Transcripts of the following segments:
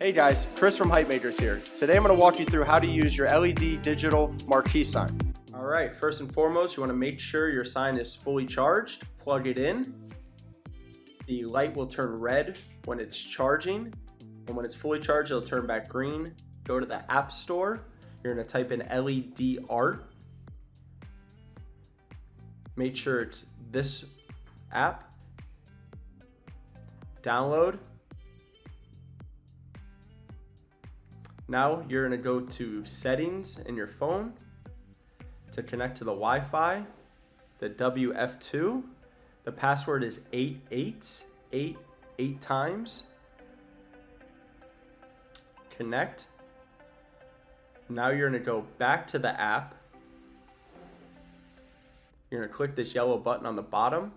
Hey guys, Chris from Hype Makers here. Today I'm going to walk you through how to use your LED digital marquee sign. Alright, first and foremost, you want to make sure your sign is fully charged. Plug it in. The light will turn red when it's charging, and when it's fully charged it'll turn back green. Go to the App Store. You're going to type in LED art. Make sure it's this app. Download. Now you're going to go to settings in your phone to connect to the Wi-Fi, the WF2. The password is 8888 times. Connect. Now you're going to go back to the app. You're going to click this yellow button on the bottom.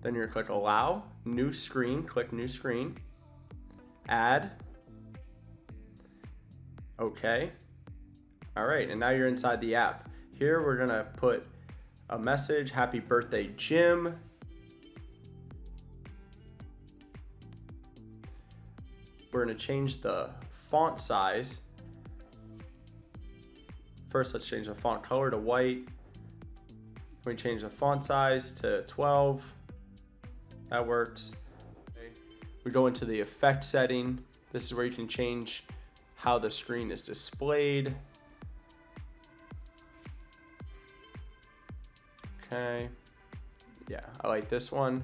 Then you're going to click allow, new screen, click new screen. Add. Okay. All right, and now you're inside the app. Here we're gonna put a message, happy birthday, Jim. We're gonna change the font size. First, let's change the font color to white. We change the font size to 12. That works. We go into the effect setting. This is where you can change how the screen is displayed. Okay. Yeah, I like this one.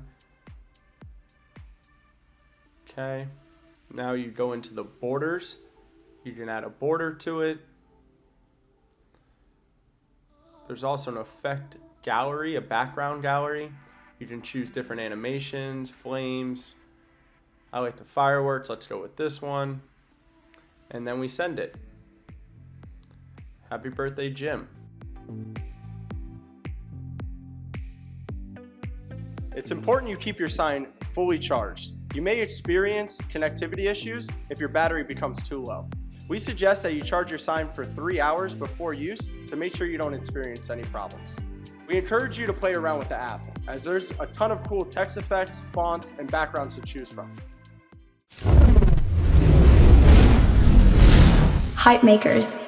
Okay. Now you go into the borders. You can add a border to it. There's also an effect gallery, a background gallery. You can choose different animations, flames. I like the fireworks, let's go with this one. And then we send it. Happy birthday, Jim. It's important you keep your sign fully charged. You may experience connectivity issues if your battery becomes too low. We suggest that you charge your sign for 3 hours before use to make sure you don't experience any problems. We encourage you to play around with the app, as there's a ton of cool text effects, fonts, and backgrounds to choose from. Hype Makers.